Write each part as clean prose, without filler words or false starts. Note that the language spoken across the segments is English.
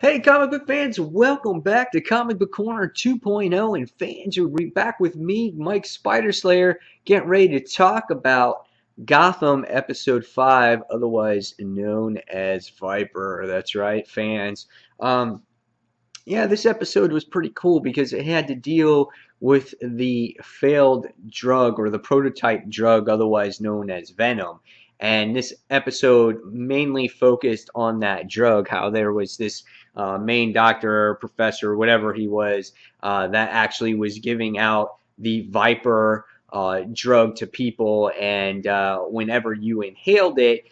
Hey, comic book fans, welcome back to Comic Book Corner 2.0. And fans, you're back with me, Mike Spider Slayer, getting ready to talk about Gotham Episode 5, otherwise known as Viper. That's right, fans. Um, yeah, this episode was pretty cool because it had to deal with the failed drug or the prototype drug, otherwise known as Venom. And this episode mainly focused on that drug, how there was this main doctor, or professor, whatever he was, that actually was giving out the Viper drug to people. And whenever you inhaled it,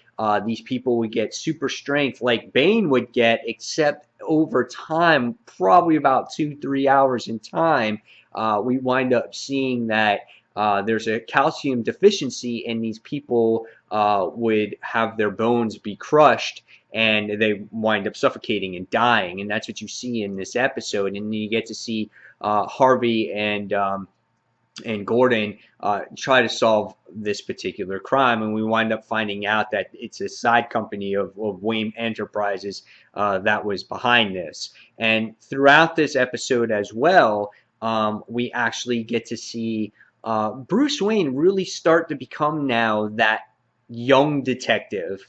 these people would get super strength like Bane would get, except over time, probably about 2-3 hours in time, we wind up seeing that there's a calcium deficiency, and these people would have their bones be crushed, and they wind up suffocating and dying. And that's what you see in this episode. And then you get to see Harvey and Gordon try to solve this particular crime, and we wind up finding out that it's a side company of Wayne Enterprises that was behind this. And throughout this episode as well, we actually get to see Bruce Wayne really start to become now that young detective.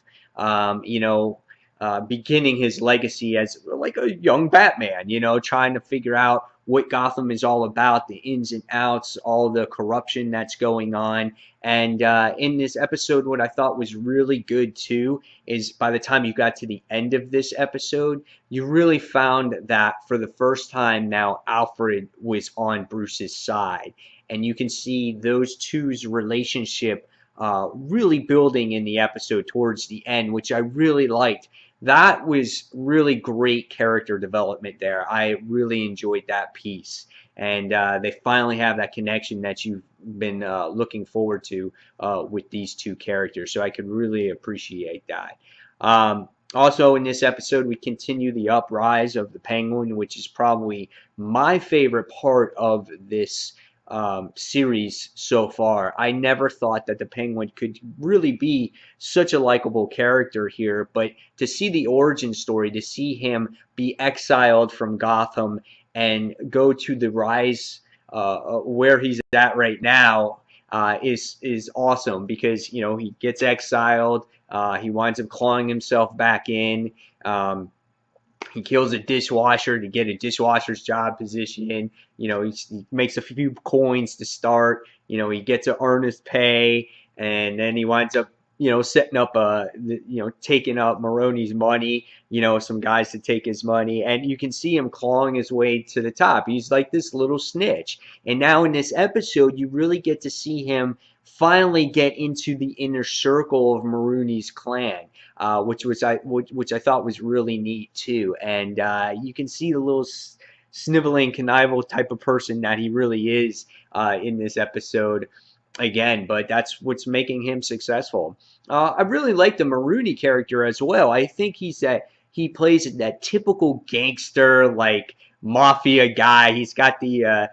Beginning his legacy as like a young Batman, trying to figure out what Gotham is all about, the ins and outs, all the corruption that's going on. And in this episode, what I thought was really good too is by the time you got to the end of this episode, you really found that for the first time now, Alfred was on Bruce's side. And you can see those two's relationship really building in the episode towards the end, which I really liked. That was really great character development there. I really enjoyed that piece. And they finally have that connection that you've been looking forward to with these two characters. So I could really appreciate that. Also, in this episode, we continue the uprise of the Penguin, which is probably my favorite part of this series so far. I never thought that the Penguin could really be such a likable character here, but to see the origin story, to see him be exiled from Gotham and go to the rise where he's at right now is awesome because he gets exiled, he winds up clawing himself back in. Um, he kills a dishwasher to get a dishwasher's job position. He makes a few coins to start. He gets an earnest pay, and then he winds up, setting up taking up Maroni's money. Some guys to take his money, and you can see him clawing his way to the top. He's like this little snitch. And now in this episode, you really get to see him finally get into the inner circle of Maroni's clan, which I thought was really neat too. And you can see the little sniveling, connival type of person that he really is in this episode again. But that's what's making him successful. I really like the Maruti character as well. I think he plays that typical gangster like mafia guy. He's got the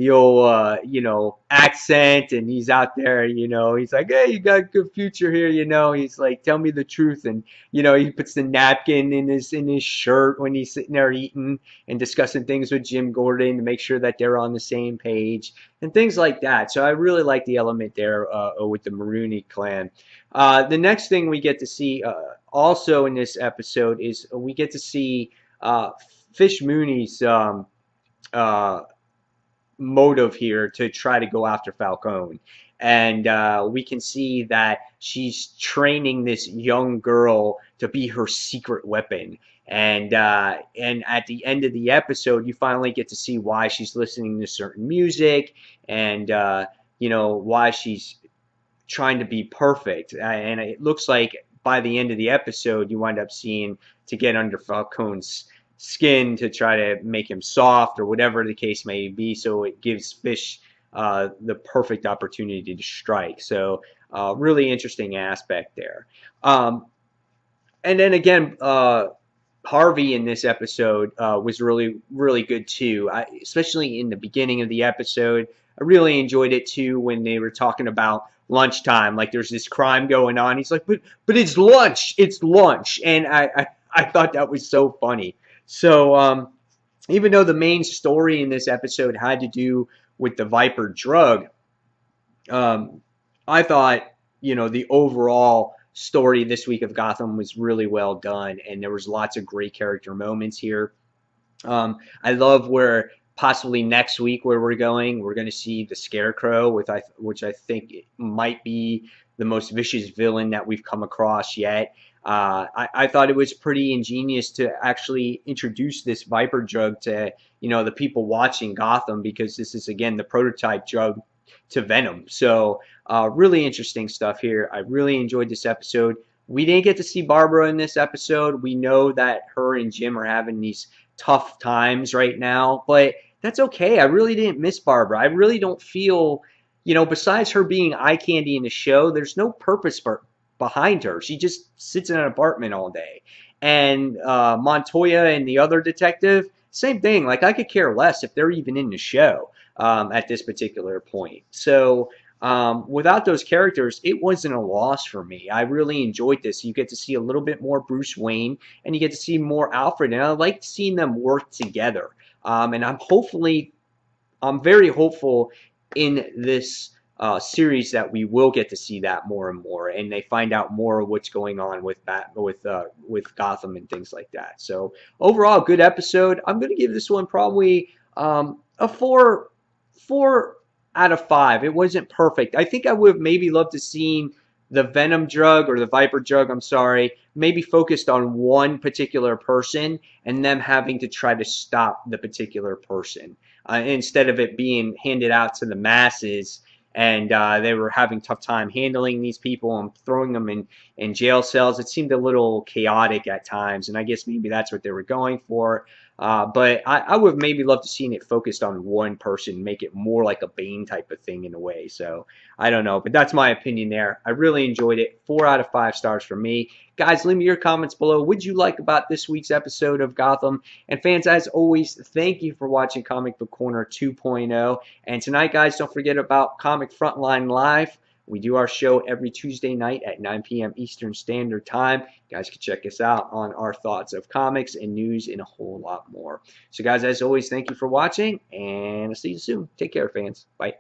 old accent, and he's out there. He's like, hey, you got a good future here. He's like, tell me the truth. And he puts the napkin in his shirt when he's sitting there eating and discussing things with Jim Gordon to make sure that they're on the same page and things like that. So I really like the element there with the Marooney clan. The next thing we get to see also in this episode is we get to see Fish Mooney's uh, motive here to try to go after Falcone. And we can see that she's training this young girl to be her secret weapon. And at the end of the episode, you finally get to see why she's listening to certain music, and why she's trying to be perfect. And it looks like by the end of the episode, you wind up seeing to get under Falcone's skin to try to make him soft or whatever the case may be. So it gives Fish the perfect opportunity to strike. So really interesting aspect there. And then again, Harvey in this episode was really, really good too, especially in the beginning of the episode. I really enjoyed it too when they were talking about lunchtime. Like there's this crime going on. He's like, but it's lunch. It's lunch. And I thought that was so funny. So even though the main story in this episode had to do with the Viper drug, um, I thought, the overall story this week of Gotham was really well done, and there was lots of great character moments here. I love where possibly next week where we're going to see the Scarecrow, which I think might be the most vicious villain that we've come across yet. I thought it was pretty ingenious to actually introduce this Viper drug to the people watching Gotham, because this is again the prototype drug to Venom. So really interesting stuff here. I really enjoyed this episode. We didn't get to see Barbara in this episode. We know that her and Jim are having these tough times right now, but that's okay. I really didn't miss Barbara. I really don't feel, besides her being eye candy in the show, there's no purpose behind her. She just sits in an apartment all day. And Montoya and the other detective, same thing. Like, I could care less if they're even in the show at this particular point. So without those characters, it wasn't a loss for me. I really enjoyed this. You get to see a little bit more Bruce Wayne, and you get to see more Alfred, and I like seeing them work together. And I'm very hopeful in this series that we will get to see that more and more, and they find out more of what's going on with Gotham and things like that. So overall, good episode. I'm going to give this one probably a four out of five. It wasn't perfect. I think I would have maybe loved to seen the Venom drug, or the Viper drug, I'm sorry, maybe focused on one particular person and them having to try to stop the particular person, instead of it being handed out to the masses, and they were having tough time handling these people and throwing them in jail cells. It seemed a little chaotic at times, and I guess maybe that's what they were going for. But I would have maybe loved to seen it focused on one person, make it more like a Bane type of thing in a way. So I don't know, but that's my opinion there. I really enjoyed it. 4 out of 5 stars for me. Guys, leave me your comments below. What did you like about this week's episode of Gotham? And fans, as always, thank you for watching Comic Book Corner 2.0. And tonight, guys, don't forget about Comic Frontline Live. We do our show every Tuesday night at 9 p.m. Eastern Standard Time. You guys can check us out on our thoughts of comics and news and a whole lot more. So, guys, as always, thank you for watching, and I'll see you soon. Take care, fans. Bye.